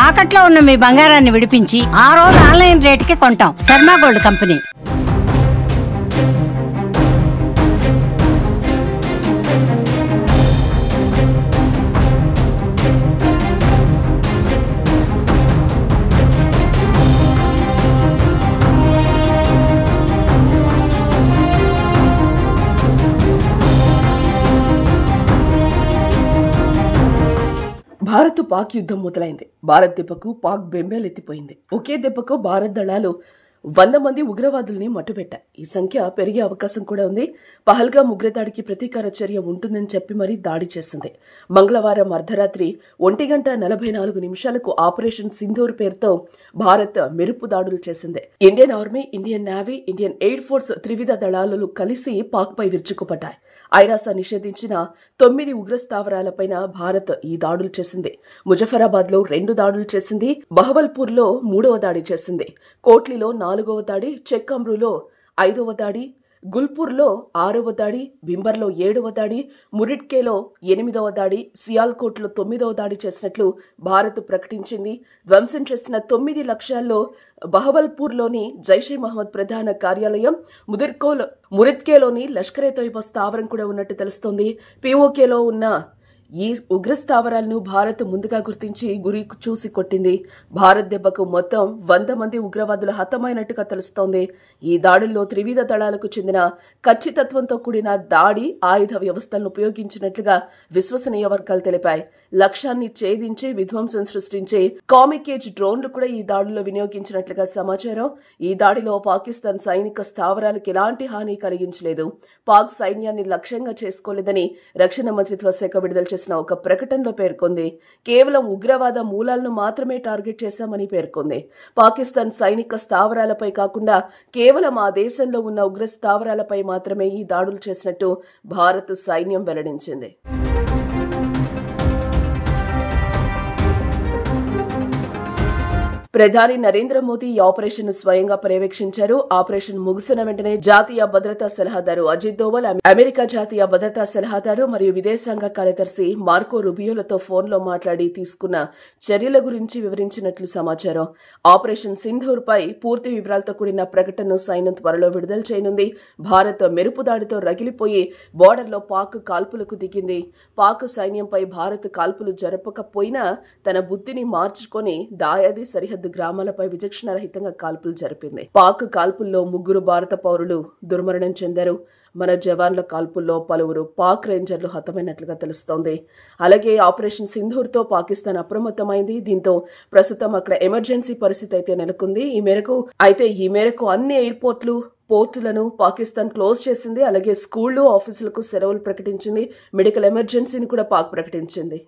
తాకట్లో ఉన్న మీ బంగారాన్ని విడిపించి ఆ రోజు ఆన్లైన్ రేటుకి కొంటాం. Sharma gold company. భారత్ పాక్ యుద్ధం మొదలైంది. భారత్ దెబ్బకు పాక్ బెంబేలెత్తిపోయింది. ఒకే దెబ్బకు భారత్ దళాలు 100 మంది ఉగ్రవాదుల్ని మట్టుబెట్టాయి. ఈ సంఖ్య పెరిగే అవకాశం కూడా ఉంది. పహల్గామ్ ఉగ్రదాడికి ప్రతీకార చర్య ఉంటుందని చెప్పి మరీ దాడి చేసింది. మంగళవారం అర్ధరాత్రి 1:44 ఆపరేషన్ సింధూర్ పేరుతో భారత్ మెరుపు దాడులు చేసింది. Indian army, Indian navy, Indian air force త్రివిధ దళాలు కలిసి పాక్పై విరుచుకుపడ్డాయి. ఐరాస నిషేధించిన 9 ఉగ్రస్థావరాలపై భారత్ ఈ దాడులు చేసింది. ముజఫరాబాద్ లో 2 దాడులు చేసింది. బహవల్పూర్ లో 3వ దాడి చేసింది. కోట్లీలో 4వ దాడి, చెక్అమ్రూలో 5వ దాడి, గుల్పూర్లో 6వ దాడి, బింబర్లో 7వ దాడి, మురిడ్కేలో 8వ దాడి, సియాల్కోట్లో 9వ దాడి చేసినట్లు భారత్ ప్రకటించింది. ధ్వంసం చేసిన 9 లక్ష్యాల్లో బహవల్పూర్లోని జైషే మహమ్మద్ ప్రధాన కార్యాలయం, మురిద్కేలోని లష్కరే తోయిబా స్థావరం కూడా ఉన్నట్టు తెలుస్తోంది. పిఓకేలో ఉన్న ఈ ఉగ్రస్థావరాలను భారత్ ముందుగా గుర్తించి గురి చూసి కొట్టింది. భారత్ దెబ్బకు మొత్తం 100 మంది ఉగ్రవాదులు హతమైనట్టుగా తెలుస్తోంది. ఈ దాడుల్లో త్రివిధ దళాలకు చెందిన ఖచ్చితత్వంతో కూడిన దాడి ఆయుధ వ్యవస్థలను ఉపయోగించినట్లుగా విశ్వసనీయ వర్గాలు తెలిపాయి. లక్ష్యాన్ని ఛేదించి విధ్వంసం సృష్టించే కామికేజ్ డ్రోన్లు కూడా ఈ దాడిలో వినియోగించినట్లుగా సమాచారం. ఈ దాడిలో పాకిస్తాన్ సైనిక స్థావరాలకు ఎలాంటి హాని కలిగించలేదు. పాక్ సైన్యాన్ని లక్ష్యంగా చేసుకోలేదని రక్షణ మంత్రిత్వ శాఖ విడుదల చేసిన ఒక ప్రకటనలో పేర్కొంది. కేవలం ఉగ్రవాద మూలాలను మాత్రమే టార్గెట్ చేశామని పేర్కొంది. పాకిస్తాన్ సైనిక స్థావరాలపై కాకుండా కేవలం ఆ దేశంలో ఉన్న ఉగ్ర స్థావరాలపై మాత్రమే ఈ దాడులు చేసినట్టు భారత్ సైన్యం వెల్లడించింది. ప్రధాని నరేంద్ర మోదీ ఈ ఆపరేషన్ ను స్వయంగా పర్యవేక్షించారు. ఆపరేషన్ ముగిసిన వెంటనే జాతీయ భద్రతా సలహాదారు అజిత్ దోవల్, అమెరికా జాతీయ భద్రతా సలహాదారు మరియు విదేశాంగ కార్యదర్శి మార్కో రుబియోలతో ఫోన్లో మాట్లాడి తీసుకున్న చర్యల గురించి వివరించినట్లు సమాచారం. ఆపరేషన్ సింధూర్ పై పూర్తి వివరాలతో కూడిన ప్రకటనను సైన్యం త్వరలో విడుదల చేయనుంది. భారత్ మెరుపు దాడితో రగిలిపోయి బోర్డర్లో పాక్ కాల్పులకు దిగింది. పాక్ సైన్యంపై భారత్ కాల్పులు జరపకపోయినా తన బుద్ధిని మార్చుకొని దాయాది సరిహద్దు గ్రామాలపై విచక్షణరహితంగా కాల్పులు జరిపింది. పాక్ కాల్పుల్లో 3 భారత పౌరులు దుర్మరణం చెందారు. మన జవాన్ల కాల్పుల్లో పలువురు పాక్ రేంజర్లు హతమైనట్లుగా తెలుస్తోంది. అలాగే ఆపరేషన్ సింధూర్తో పాకిస్తాన్ అప్రమత్తమైంది. దీంతో ప్రస్తుతం అక్కడ ఎమర్జెన్సీ పరిస్థితి అయితే నెలకొంది. ఈ మేరకు అన్ని ఎయిర్పోర్ట్లు, పోర్టులను పాకిస్తాన్ క్లోజ్ చేసింది. అలాగే స్కూళ్లు, ఆఫీసులకు సెలవులు ప్రకటించింది. మెడికల్ ఎమర్జెన్సీని కూడా పాక్ ప్రకటించింది.